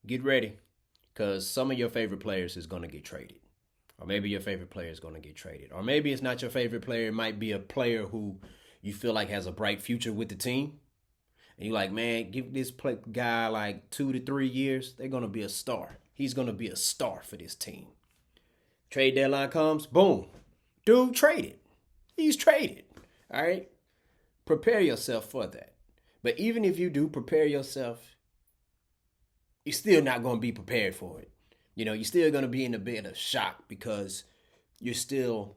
Get ready, because some of your favorite players is going to get traded. Or maybe your favorite player is going to get traded. Or maybe it's not your favorite player. It might be a player who you feel like has a bright future with the team. And you're like, man, give this guy like 2 to 3 years. They're going to be a star. He's going to be a star for this team. Trade deadline comes, boom. Dude traded. He's traded. All right? Prepare yourself for that. But even if you do prepare yourself, you're still not going to be prepared for it. You're still going to be in a bit of shock because you're still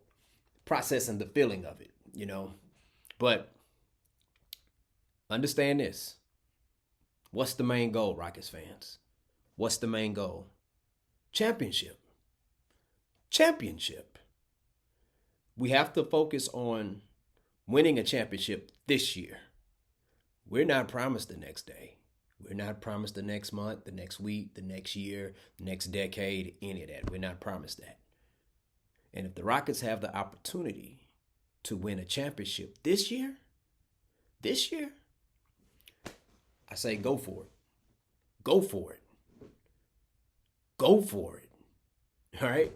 processing the feeling of it. But understand this. What's the main goal, Rockets fans? What's the main goal? Championship. Championship. We have to focus on winning a championship this year. We're not promised the next day. We're not promised the next month, the next week, the next year, the next decade, any of that. We're not promised that. And if the Rockets have the opportunity to win a championship this year, I say go for it. Go for it. Go for it. All right?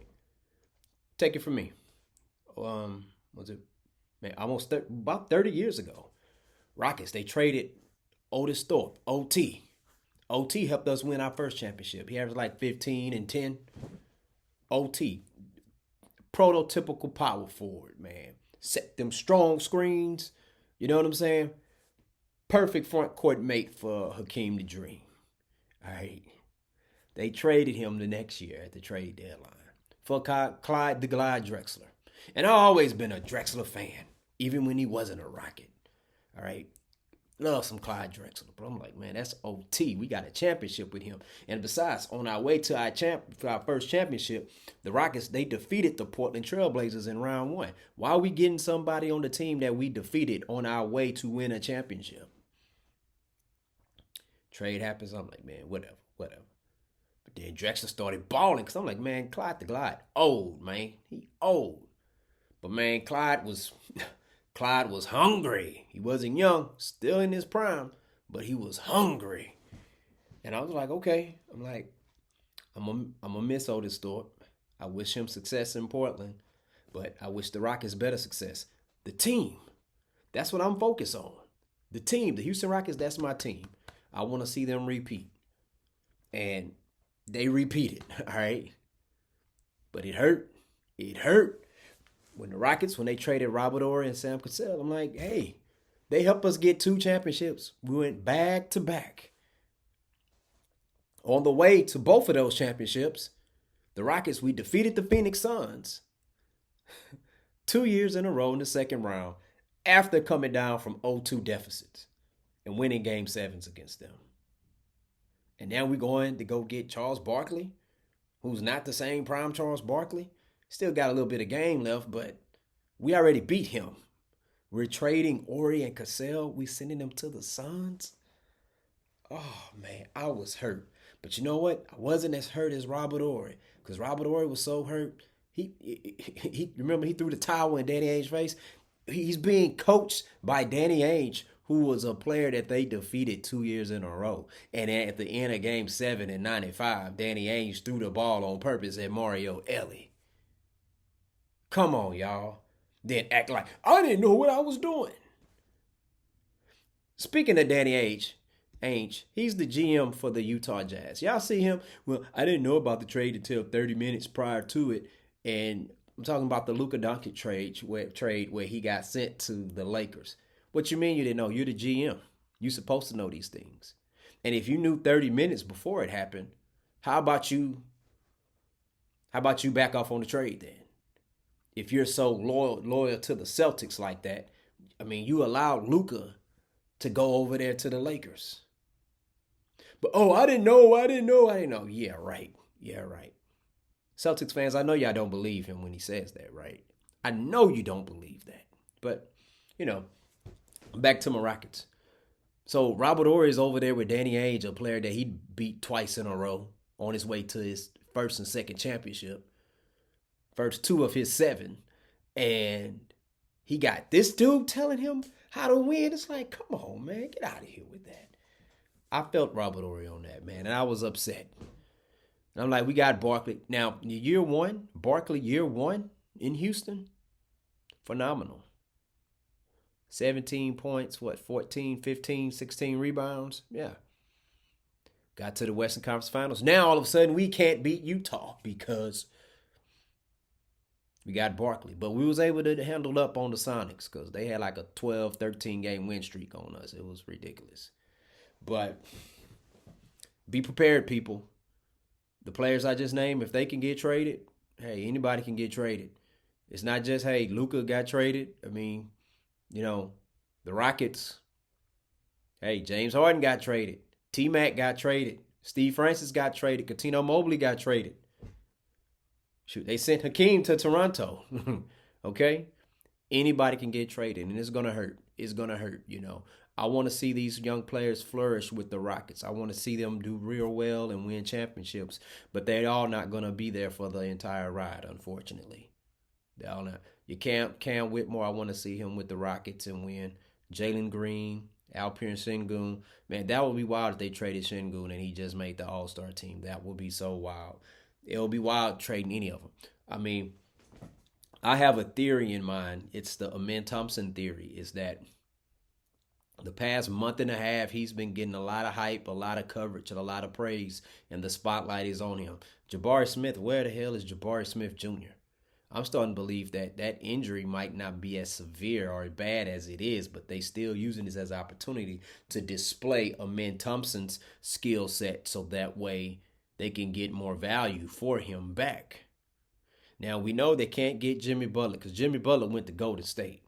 Take it from me. Was it, man, about 30 years ago, Rockets, they traded Otis Thorpe, OT. OT helped us win our first championship. He averaged like 15 and 10. OT, prototypical power forward, man. Set them strong screens. You know what I'm saying? Perfect front court mate for Hakeem the Dream. All right. They traded him the next year at the trade deadline for Clyde the Glide Drexler. And I've always been a Drexler fan, even when he wasn't a Rocket. All right. Love some Clyde Drexler. But I'm like, man, that's OT. We got a championship with him. And besides, on our way to our first championship, the Rockets, they defeated the Portland Trailblazers in round one. Why are we getting somebody on the team that we defeated on our way to win a championship? Trade happens. I'm like, man, whatever. But then Drexler started balling because I'm like, man, Clyde the Glide, old, man. He old. But man, Clyde was hungry. He wasn't young, still in his prime, but he was hungry. And I was like, okay. I'm gonna miss Otis Thorpe. I wish him success in Portland, but I wish the Rockets better success. The team, that's what I'm focused on. The team, the Houston Rockets, that's my team. I want to see them repeat. And they repeated, all right? But it hurt. It hurt. When the Rockets, when they traded Robert Horry and Sam Cassell, I'm like, hey, they helped us get 2 championships. We went back to back. On the way to both of those championships, the Rockets, we defeated the Phoenix Suns 2 years in a row in the second round after coming down from 0-2 deficits and winning game sevens against them. And now we're going to go get Charles Barkley, who's not the same prime Charles Barkley. Still got a little bit of game left, but we already beat him. We're trading Horry and Cassell. We sending them to the Suns. Oh, man, I was hurt. But you know what? I wasn't as hurt as Robert Horry because Robert Horry was so hurt. He remember he threw the towel in Danny Ainge's face. He's being coached by Danny Ainge, who was a player that they defeated 2 years in a row. And at the end of Game 7 in '95, Danny Ainge threw the ball on purpose at Mario Elie. Come on, y'all. Then act like I didn't know what I was doing. Speaking of Danny Ainge, he's the GM for the Utah Jazz. Y'all see him? Well, I didn't know about the trade until 30 minutes prior to it. And I'm talking about the Luka Doncic trade where he got sent to the Lakers. What you mean you didn't know? You're the GM. You're supposed to know these things. And if you knew 30 minutes before it happened, how about you back off on the trade then? If you're so loyal to the Celtics like that, I mean, you allowed Luka to go over there to the Lakers. But, I didn't know. Yeah, right. Celtics fans, I know y'all don't believe him when he says that, right? I know you don't believe that. But, back to my Rockets. So Robert Horry is over there with Danny Ainge, a player that he beat twice in a row on his way to his first and second championship. First 2 of his 7. And he got this dude telling him how to win. It's like, come on, man. Get out of here with that. I felt Robert Ory on that, man, and I was upset. And I'm like, we got Barkley. Now, year one, Barkley, year one in Houston, phenomenal. 17 points, what, 14, 15, 16 rebounds? Yeah. Got to the Western Conference Finals. Now, all of a sudden, we can't beat Utah because we got Barkley. But we was able to handle up on the Sonics because they had like a 12, 13 game win streak on us. It was ridiculous. But be prepared, people. The players I just named, if they can get traded, hey, anybody can get traded. It's not just, hey, Luka got traded. I mean, the Rockets, hey, James Harden got traded. T-Mac got traded. Steve Francis got traded. Coutinho Mobley got traded. Shoot, they sent Hakeem to Toronto. Okay? Anybody can get traded, and it's going to hurt. It's going to hurt. I want to see these young players flourish with the Rockets. I want to see them do real well and win championships, but they're all not going to be there for the entire ride, unfortunately. They're all not. You can't Cam Whitmore, I want to see him with the Rockets and win. Jalen Green, Alperen Sengun. Man, that would be wild if they traded Sengun and he just made the All-Star team. That would be so wild. It'll be wild trading any of them. I mean, I have a theory in mind. It's the Amen Thompson theory. Is that the past month and a half, he's been getting a lot of hype, a lot of coverage, and a lot of praise, and the spotlight is on him. Jabari Smith, where the hell is Jabari Smith Jr.? I'm starting to believe that injury might not be as severe or bad as it is, but they still using this as an opportunity to display Amen Thompson's skill set so that way they can get more value for him back. Now, we know they can't get Jimmy Butler because Jimmy Butler went to Golden State.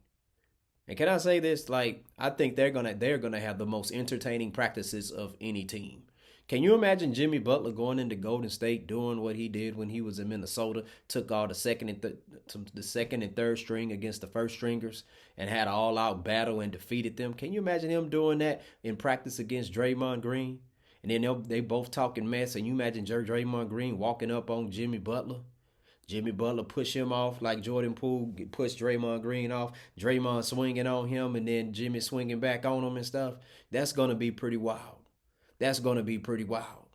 And can I say this? Like, I think they're gonna have the most entertaining practices of any team. Can you imagine Jimmy Butler going into Golden State doing what he did when he was in Minnesota? Took all the second and third string against the first stringers and had an all-out battle and defeated them. Can you imagine him doing that in practice against Draymond Green? And then they both talking mess. And you imagine Draymond Green walking up on Jimmy Butler. Jimmy Butler push him off like Jordan Poole pushed Draymond Green off. Draymond swinging on him and then Jimmy swinging back on him and stuff. That's going to be pretty wild. That's going to be pretty wild.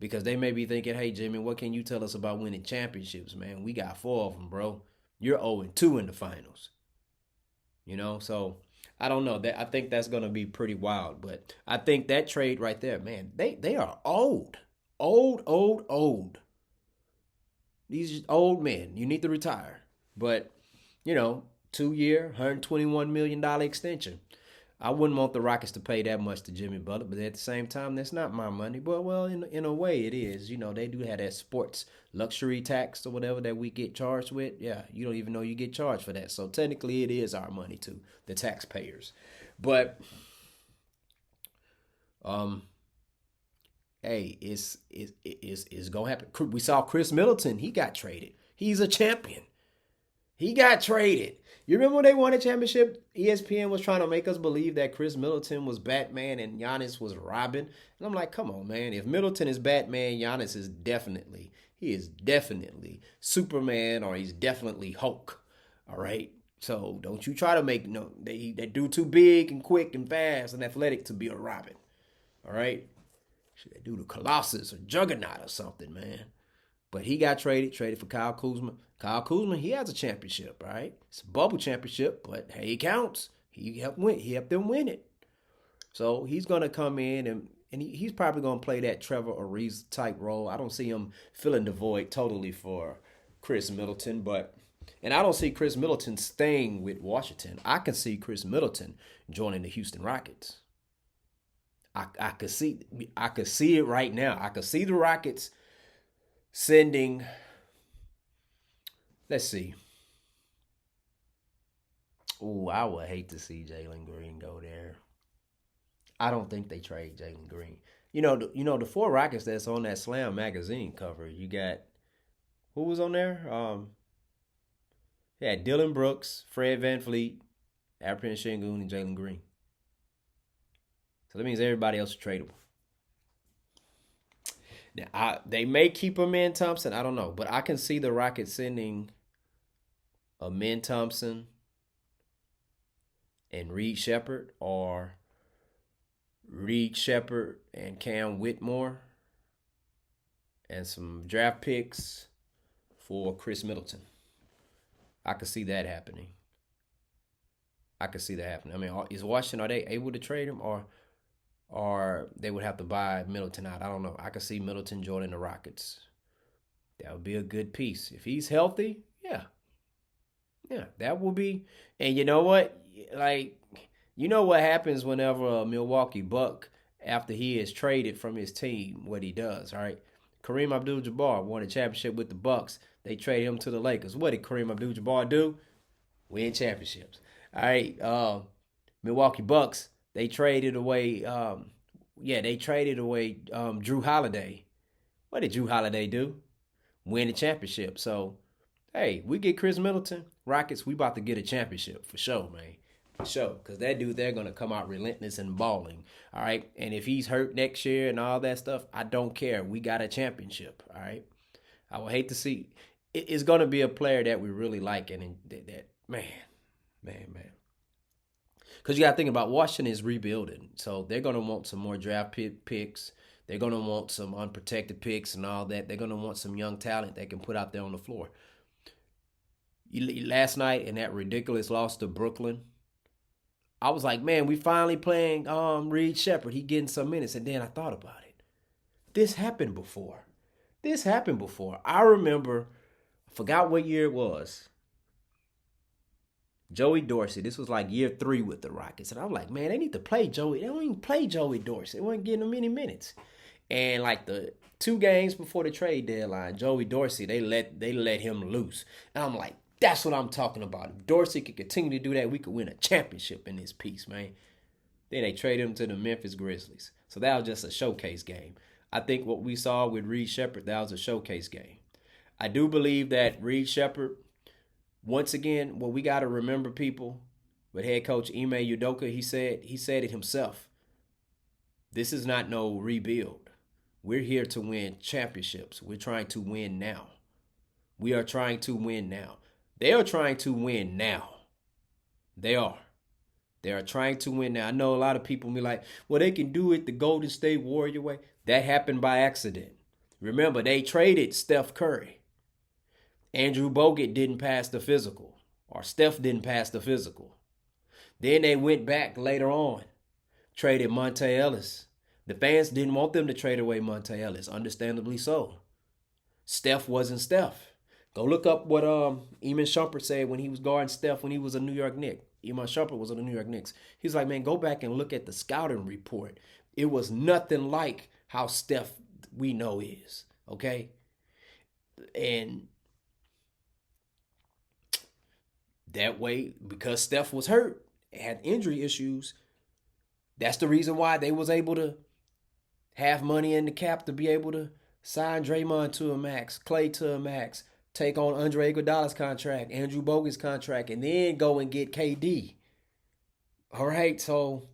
Because they may be thinking, hey, Jimmy, what can you tell us about winning championships, man? We got 4 of them, bro. You're 0-2 in the finals. So I don't know. I think that's going to be pretty wild. But I think that trade right there, man, they are old. Old. These old men. You need to retire. But, 2-year, $121 million extension. I wouldn't want the Rockets to pay that much to Jimmy Butler, but at the same time, that's not my money. But, well, in a way, it is. They do have that sports luxury tax or whatever that we get charged with. Yeah, you don't even know you get charged for that. So, technically, it is our money, too, the taxpayers. But, hey, it's going to happen. We saw Chris Middleton. He got traded. He's a champion. He got traded. You remember when they won a championship? ESPN was trying to make us believe that Chris Middleton was Batman and Giannis was Robin. And I'm like, come on, man. If Middleton is Batman, Giannis is definitely Superman, or he's definitely Hulk. All right? So don't you try to make that dude too big and quick and fast and athletic to be a Robin. All right? That dude a Colossus or Juggernaut or something, man. But he got traded for Kyle Kuzma. Kyle Kuzma, he has a championship, right? It's a bubble championship, but hey, it counts. He helped them win it. So he's gonna come in and he's probably gonna play that Trevor Ariza type role. I don't see him filling the void totally for Chris Middleton, and I don't see Chris Middleton staying with Washington. I can see Chris Middleton joining the Houston Rockets. I could see it right now. I could see the Rockets sending, let's see. Oh, I would hate to see Jalen Green go there. I don't think they trade Jalen Green. The 4 Rockets that's on that Slam magazine cover. You got, who was on there? Yeah, Dylan Brooks, Fred VanVleet, Alperen Sengun, and Jalen Green. So that means everybody else is tradable. Now, they may keep Amen Thompson. I don't know. But I can see the Rockets sending Amen Thompson and Reed Shepherd, or Reed Shepard and Cam Whitmore, and some draft picks for Chris Middleton. I could see that happening. I could see that happening. I mean, is Washington, are they able to trade him, or they would have to buy Middleton out? I don't know. I could see Middleton joining the Rockets. That would be a good piece if he's healthy. Yeah, yeah, that will be. And you know what? Like, you know what happens whenever a Milwaukee Buck, after he is traded from his team, what he does, right? Kareem Abdul-Jabbar won a championship with the Bucks. They traded him to the Lakers. What did Kareem Abdul-Jabbar do? Win championships. All right, Milwaukee Bucks. They traded away. They traded away Drew Holiday. What did Drew Holiday do? Win the championship. So, hey, we get Chris Middleton, Rockets. We about to get a championship for sure, man. For sure, because that dude, they're gonna come out relentless and balling. All right, and if he's hurt next year and all that stuff, I don't care. We got a championship. All right, I would hate to see. It's gonna be a player that we really like, and that man. Because you got to think about Washington is rebuilding. So they're going to want some more draft picks. They're going to want some unprotected picks and all that. They're going to want some young talent they can put out there on the floor. Last night in that ridiculous loss to Brooklyn, I was like, man, we finally playing Reed Shepard. He getting some minutes. And then I thought about it. This happened before. I remember, I forgot what year it was. Joey Dorsey. This was like year 3 with the Rockets. And I'm like, man, they need to play Joey. They don't even play Joey Dorsey. They weren't getting him any minutes. And like the 2 games before the trade deadline, Joey Dorsey, they let him loose. And I'm like, that's what I'm talking about. If Dorsey could continue to do that, we could win a championship in this piece, man. Then they traded him to the Memphis Grizzlies. So that was just a showcase game. I think what we saw with Reed Shepard, that was a showcase game. I do believe that Reed Shepard, once again, what we got to remember, people, with head coach Ime Udoka, he said it himself. This is not no rebuild. We're here to win championships. We're trying to win now. We are trying to win now. They are trying to win now. They are. They are trying to win now. I know a lot of people be like, well, they can do it the Golden State Warrior way. That happened by accident. Remember, they traded Steph Curry. Andrew Bogut didn't pass the physical, or Steph didn't pass the physical. Then they went back later on, traded Monte Ellis. The fans didn't want them to trade away Monte Ellis, understandably so. Steph wasn't Steph. Go look up what Iman Shumpert said when he was guarding Steph when he was a New York Knick. Iman Shumpert was on the New York Knicks. He's like, man, go back and look at the scouting report. It was nothing like how Steph we know is, okay? And that way, because Steph was hurt, had injury issues, that's the reason why they was able to have money in the cap to be able to sign Draymond to a max, Clay to a max, take on Andre Iguodala's contract, Andrew Bogut's contract, and then go and get KD. All right, so,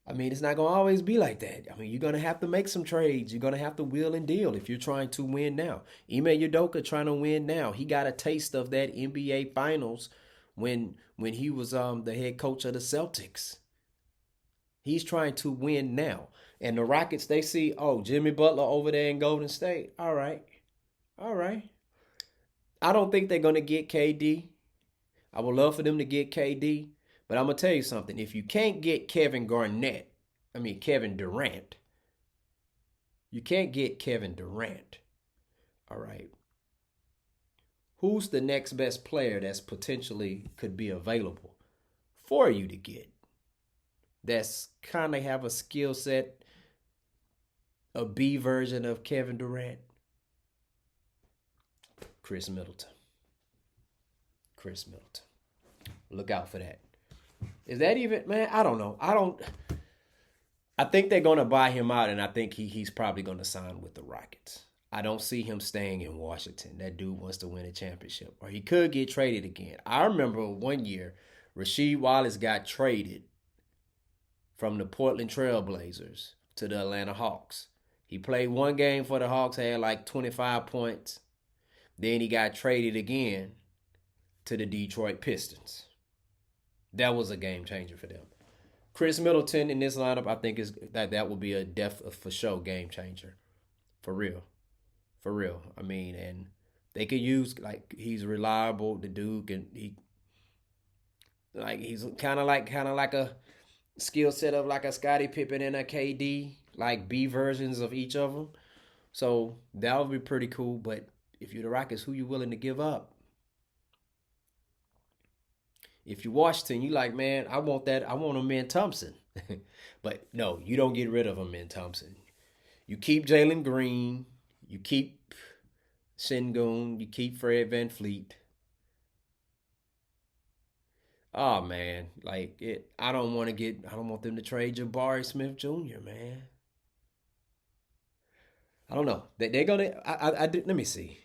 I mean, it's not going to always be like that. I mean, you're going to have to make some trades. You're going to have to wheel and deal if you're trying to win now. Ime Udoka trying to win now. He got a taste of that NBA Finals when he was the head coach of the Celtics. He's trying to win now. And the Rockets, they see, oh, Jimmy Butler over there in Golden State. All right. I don't think they're going to get KD. I would love for them to get KD. But I'm going to tell you something. If you can't get Kevin Durant, you can't get Kevin Durant. All right. Who's the next best player that's potentially could be available for you to get? That's kind of have a skill set, a B version of Kevin Durant. Chris Middleton. Look out for that. Is that even, man? I don't know. I think they're going to buy him out, and I think he's probably going to sign with the Rockets. I don't see him staying in Washington. That dude wants to win a championship. Or he could get traded again. I remember one year, Rasheed Wallace got traded from the Portland Trail Blazers to the Atlanta Hawks. He played one game for the Hawks, had like 25 points. Then he got traded again to the Detroit Pistons. That was a game changer for them. Chris Middleton in this lineup, I think is that will be a depth for show game changer, for real, for real. I mean, and they could use like he's reliable. The dude can he's kind of like a skill set of like a Scottie Pippen and a KD, like B versions of each of them. So that would be pretty cool. But if you're the Rockets, who you willing to give up? If you Washington, you like, man, I want that. I want a man Thompson. But no, you don't get rid of a man Thompson. You keep Jalen Green. You keep Sengun. You keep Fred Van Fleet. Oh man, like it. I don't want to get. I don't want them to trade Jabari Smith Jr. Man, I don't know. They're gonna. Let me see.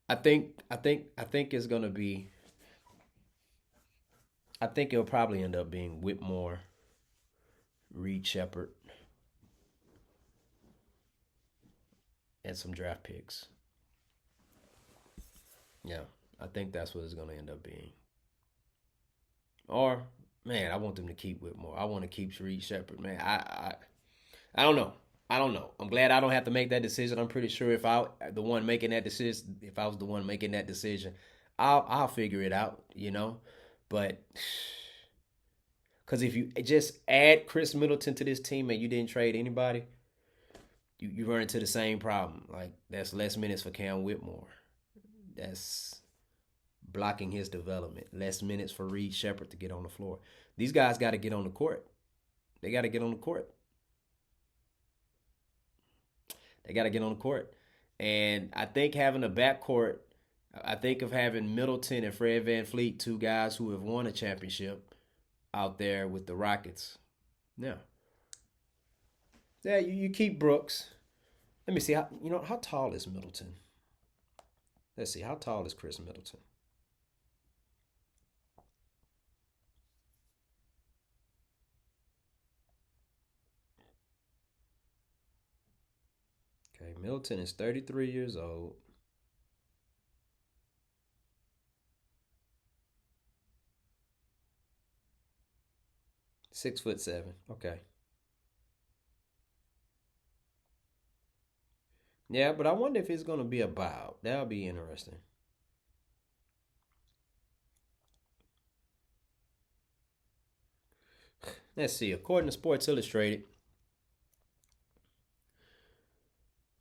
I think it's gonna be. I think it'll probably end up being Whitmore, Reed Shepard, and some draft picks. Yeah, I think that's what it's gonna end up being. Or man, I want them to keep Whitmore. I want to keep Reed Shepard. Man, I don't know. I don't know. I'm glad I don't have to make that decision. I'm pretty sure if I the one making that decision, if I was the one making that decision, I'll figure it out. But because if you just add Chris Middleton to this team and you didn't trade anybody, you run into the same problem. Like that's less minutes for Cam Whitmore. That's blocking his development. Less minutes for Reed Shepard to get on the floor. These guys got to get on the court. They got to get on the court. They got to get on the court. And I think having a backcourt, I think of having Middleton and Fred Van Fleet, two guys who have won a championship out there with the Rockets. Yeah. Yeah, you keep Brooks. Let me see how tall is Middleton? Let's see, how tall is Chris Middleton? Okay, Middleton is 33 years old. 6'7". Okay. Yeah, but I wonder if it's gonna be a buyout. That'll be interesting. Let's see. According to Sports Illustrated,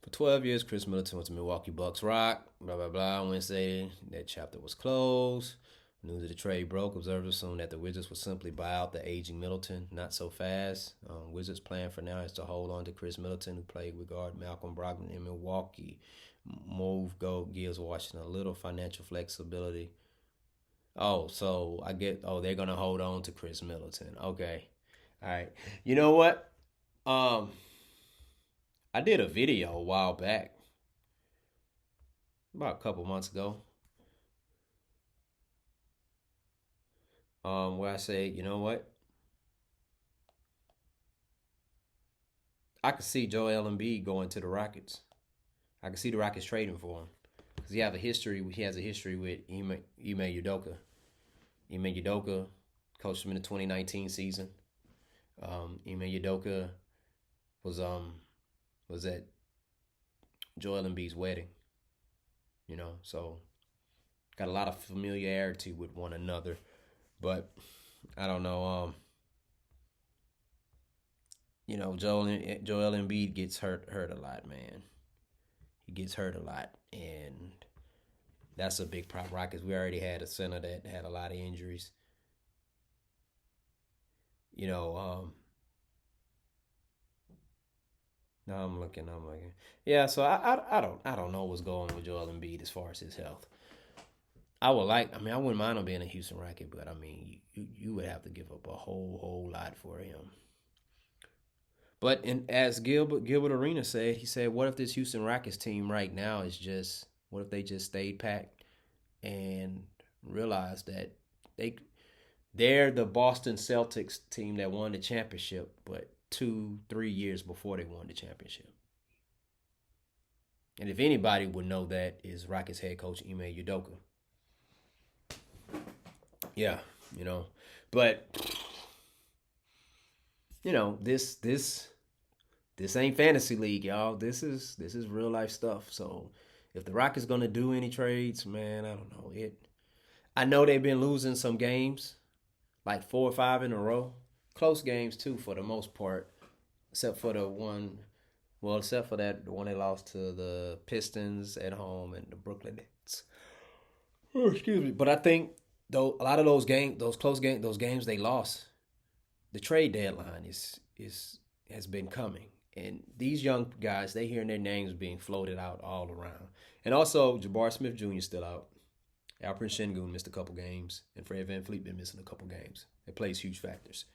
for 12 years, Chris Middleton was a Milwaukee Bucks rock. Blah blah blah. On Wednesday, that chapter was closed. News of the trade broke. Observers assumed that the Wizards would simply buy out the aging Middleton. Not so fast. Wizards' plan for now is to hold on to Chris Middleton, who played with guard Malcolm Brogdon in Milwaukee. Move go gives Washington a little financial flexibility. Oh, so I get. Oh, they're gonna hold on to Chris Middleton. Okay, all right. You know what? Um, I did a video a while back, about a couple months ago, where I say, you know what? I could see Joel Embiid going to the Rockets. I could see the Rockets trading for him because he have a history. He has a history with Ime Udoka. Ime Udoka coached him in the 2019 season. Ime Udoka was was at Joel Embiid's wedding. So got a lot of familiarity with one another. But I don't know. Joel Embiid gets hurt a lot, man. He gets hurt a lot, and that's a big problem, right? Because we already had a center that had a lot of injuries. You know, no, I'm looking. I'm looking. Yeah, so I don't know what's going on with Joel Embiid as far as his health. I would like. I mean, I wouldn't mind him being a Houston Rocket, but I mean, you would have to give up a whole lot for him. But as Gilbert Arena said, he said, "What if this Houston Rockets team right now is just? What if they just stayed packed and realized that they they're the Boston Celtics team that won the championship, but 2-3 years before they won the championship. And if anybody would know that is Rockets head coach Ime Udoka. Yeah, you know, but this ain't fantasy league, y'all. This is real life stuff. So if the Rockets gonna do any trades, man, I don't know it. I know they've been losing some games, like 4 or 5 in a row, close games too for the most part, except for the one. Well, except for that, the one they lost to the Pistons at home and the Brooklyn Nets. Oh, excuse me. But I think though a lot of those games, those close games, those games they lost, the trade deadline is has been coming, and these young guys they hearing their names being floated out all around, and also Jabbar Smith Jr. still out. Alperen Sengun missed a couple games, and Fred VanVleet been missing a couple games. It plays huge factors.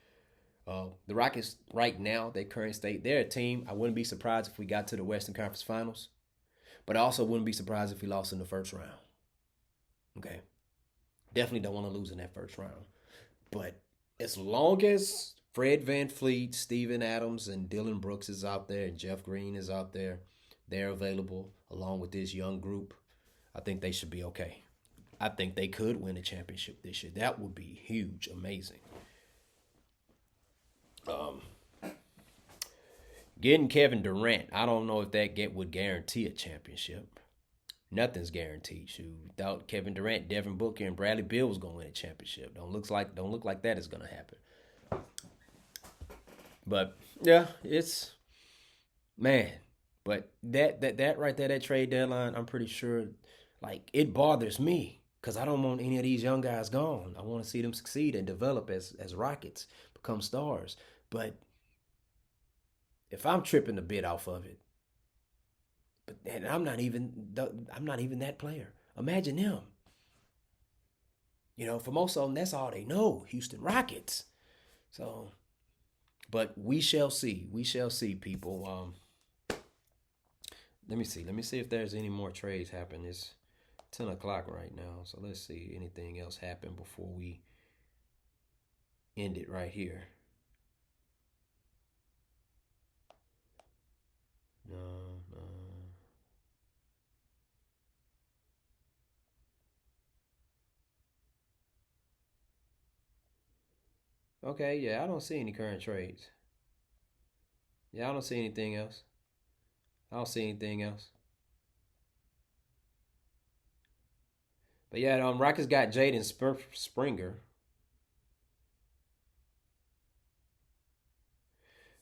The Rockets right now, their current state, they're a team. I wouldn't be surprised if we got to the Western Conference Finals, but I also wouldn't be surprised if we lost in the first round. Okay, definitely don't want to lose in that first round. But as long as Fred VanVleet, Steven Adams, and Dylan Brooks is out there, and Jeff Green is out there, they're available along with this young group, I think they should be okay. I think they could win a championship this year. That would be huge, amazing. Um, Getting Kevin Durant, I don't know if that get would guarantee a championship. Nothing's guaranteed. Shoot, without Kevin Durant, Devin Booker, and Bradley Beal was gonna win a championship. Don't look like that is gonna happen. But yeah, it's man. But that right there, that trade deadline, I'm pretty sure, like it bothers me because I don't want any of these young guys gone. I want to see them succeed and develop as Rockets, become stars. But if I'm tripping a bit off of it, but and I'm not even that player. Imagine them. For most of them, that's all they know. Houston Rockets. So, but we shall see. We shall see, people. Let me see. Let me see if there's any more trades happen. It's 10 o'clock right now, so let's see anything else happen before we end it right here. No, no. Okay, yeah, I don't see any current trades. Yeah, I don't see anything else. I don't see anything else. But yeah, Rockets got Jaden Springer.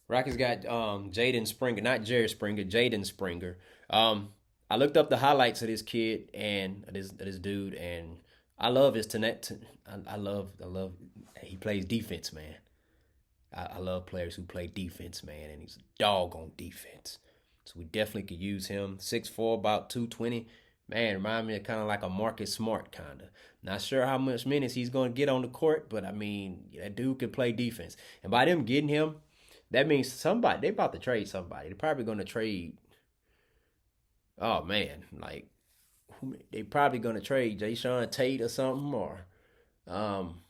Rockets got Jaden Springer, not Jerry Springer, Jaden Springer. Um, I looked up the highlights of this kid and this dude, and I love his tenet. I love. He plays defense, man. I love players who play defense, man, and he's a dog on defense. So we definitely could use him. 6'4", about 220. Man, remind me of kind of like a Marcus Smart kind of. Not sure how much minutes he's going to get on the court, but I mean, that dude can play defense. And by them getting him, that means somebody, they about to trade somebody. They're probably going to trade, oh man, like, they probably going to trade Jay Sean Tate or something, um,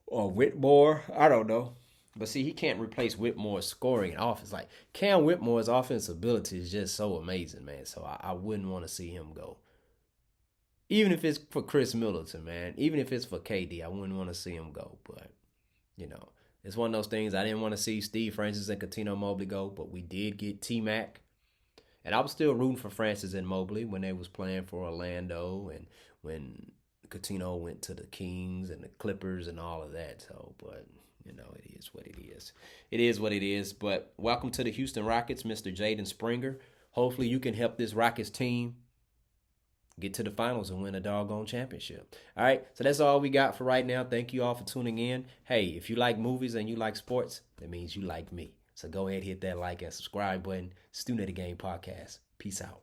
or Whitmore. I don't know. But see, he can't replace Whitmore's scoring and offense. Like Cam Whitmore's offense ability is just so amazing, man. So I wouldn't want to see him go. Even if it's for Chris Middleton, man. Even if it's for KD, I wouldn't want to see him go. But you know, it's one of those things. I didn't want to see Steve Francis and Katino Mobley go, but we did get T Mac, and I was still rooting for Francis and Mobley when they was playing for Orlando and when Coutinho went to the Kings and the Clippers and all of that. So, but it is what it is. It is what it is. But welcome to the Houston Rockets, Mr. Jaden Springer. Hopefully you can help this Rockets team get to the finals and win a doggone championship. All right, so that's all we got for right now. Thank you all for tuning in. Hey, if you like movies and you like sports, that means you like me. So go ahead, hit that like and subscribe button. Student of the Game Podcast. Peace out.